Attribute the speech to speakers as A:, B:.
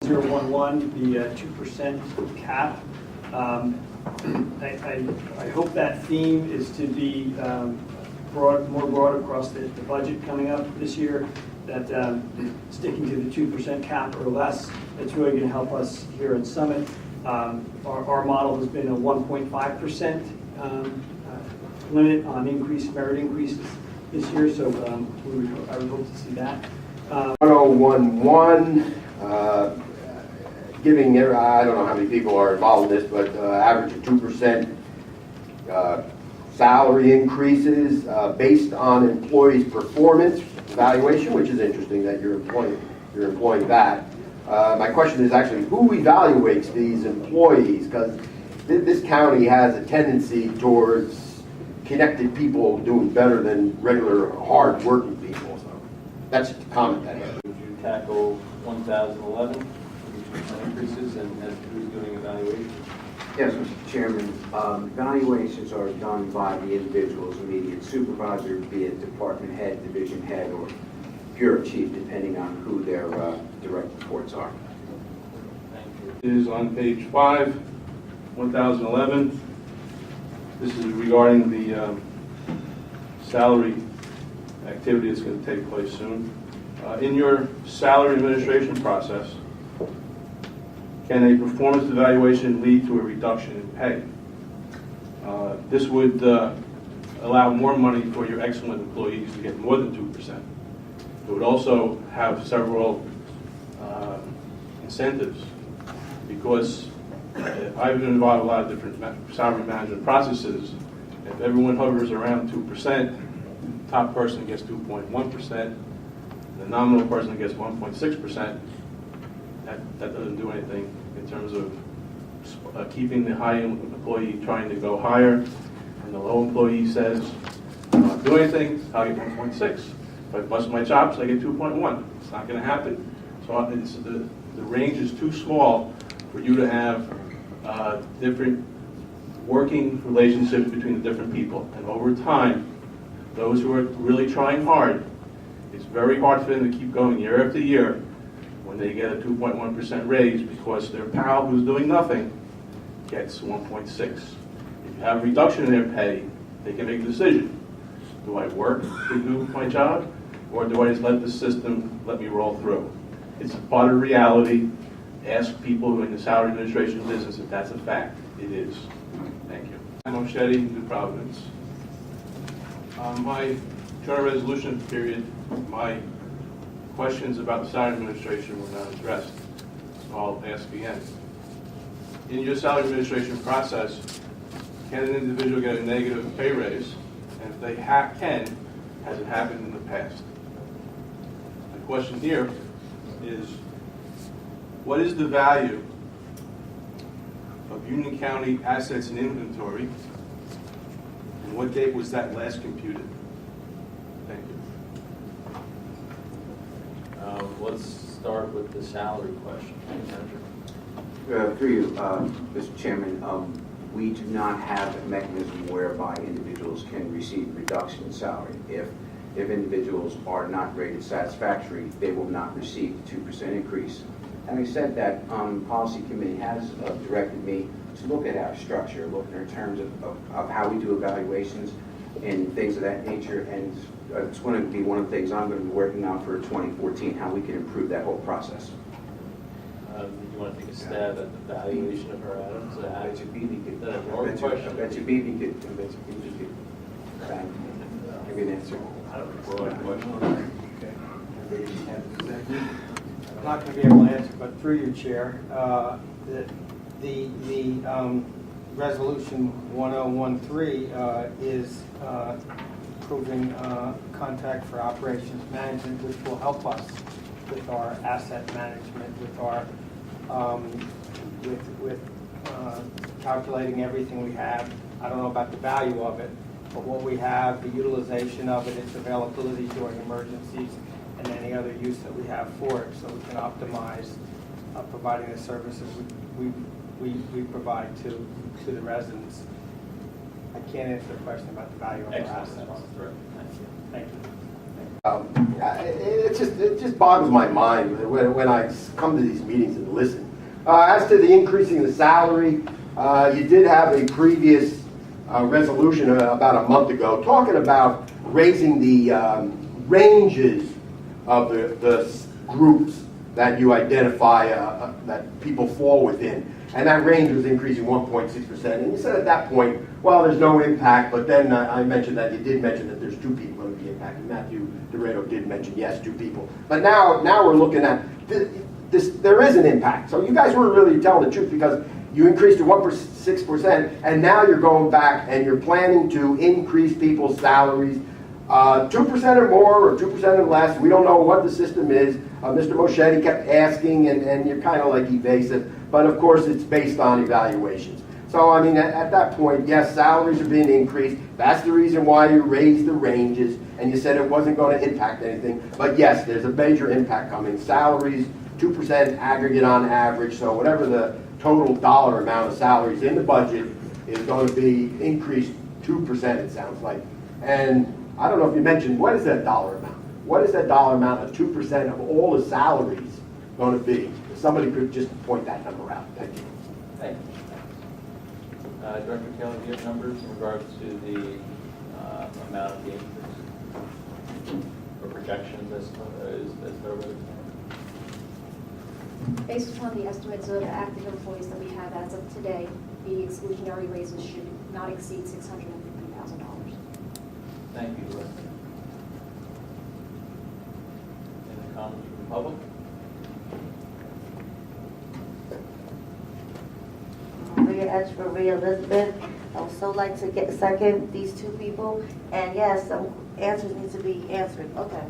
A: 011, the 2% cap. I hope that theme is to be more broad across the budget coming up this year, that sticking to the 2% cap or less, it's really going to help us here at Summit. Our model has been a 1.5% limit on merit increases this year, so I would hope to see that.
B: 1011, giving, I don't know how many people are involved in this, but average of 2% salary increases based on employees' performance evaluation, which is interesting that you're employing that. My question is actually, who evaluates these employees? Because this county has a tendency towards connected people doing better than regular hard-working people. So that's just a comment I have.
C: Would you tackle 1011 increases and who's doing evaluations?
D: Yes, Mr. Chairman. Evaluations are done by the individual's immediate supervisor, be it department head, division head, or bureau chief, depending on who their direct reports are.
C: Thank you.
E: It is on page 5, 1011. This is regarding the salary activity that's going to take place soon. In your salary administration process, can a performance evaluation lead to a reduction in pay? This would allow more money for your excellent employees to get more than 2%. It would also have several incentives, because I've been involved in a lot of different salary management processes. If everyone hovers around 2%, the top person gets 2.1%, the nominal person gets 1.6%. That doesn't do anything in terms of keeping the high employee trying to go higher, and the low employee says, I don't do anything, I'll get 1.6. If I bust my chops, I get 2.1. It's not going to happen. So the range is too small for you to have different working relationships between the different people. And over time, those who are really trying hard, it's very hard for them to keep going year after year when they get a 2.1% raise, because their pal who's doing nothing gets 1.6. If you have a reduction in their pay, they can make a decision. Do I work to do my job, or do I just let the system let me roll through? It's a part of reality. Ask people who are in the salary administration business if that's a fact. It is. Thank you. I'm Moschetti, New Providence. My joint resolution period, my questions about the salary administration were not addressed, so I'll ask again. In your salary administration process, can an individual get a negative pay raise? And if they can, has it happened in the past? The question here is, what is the value of Union County assets and inventory, and what date was that last computed? Thank you.
C: Let's start with the salary question.
D: Through you, Mr. Chairman, we do not have a mechanism whereby individuals can receive reduction in salary. If individuals are not rated satisfactory, they will not receive the 2% increase. Having said that, Policy Committee has directed me to look at our structure, look in terms of how we do evaluations and things of that nature, and it's going to be one of the things I'm going to be working on for 2014, how we can improve that whole process.
C: You want to take a stab at the valuation of our items?
D: I bet you BB could.
C: That's an important question.
D: I bet you BB could. Give me an answer.
C: I don't know, broad question.
A: I'm not going to be able to answer, but through your chair, the resolution 1013 is approving contract for operations management, which will help us with our asset management, with our calculating everything we have. I don't know about the value of it, but what we have, the utilization of it, its availability during emergencies, and any other use that we have for it, so we can optimize providing the services we provide to the residents. I can't answer the question about the value of our assets.
C: Excellent. Thank you.
A: Thank you.
B: It just boggles my mind when I come to these meetings and listen. As to the increasing the salary, you did have a previous resolution about a month ago talking about raising the ranges of the groups that you identify that people fall within. And that range was increasing 1.6%. And you said at that point, well, there's no impact, but then I mentioned that you did mention that there's 2 people going to be impacted. Matthew Dorado did mention, yes, 2 people. But now we're looking at this, there is an impact. So you guys weren't really telling the truth because you increased to 1.6%, and now you're going back and you're planning to increase people's salaries 2% or more or 2% or less. We don't know what the system is. Mr. Moschetti kept asking, and you're kind of like evasive. But of course, it's based on evaluations. So, I mean, at that point, yes, salaries are being increased. That's the reason why you raised the ranges, and you said it wasn't going to impact anything. But yes, there's a major impact coming. Salaries, 2% aggregate on average. So whatever the total dollar amount of salaries in the budget is going to be increased 2%, it sounds like. And I don't know if you mentioned, what is that dollar amount? What is that dollar amount of 2% of all the salaries going to be? If somebody could just point that number out. Thank you.
C: Thank you. Director Taylor, do you have numbers in regards to the amount of the increase? Or projections as they're with?
F: Based upon the estimates of active employees that we have as of today, the exclusionary raises should not exceed $650,000.
C: Thank you, Leslie. Any comments from the public?
G: Maria Edgeworth, Maria Elizabeth. I would so like to second these 2 people. And yes, some answers need to be answered. Okay.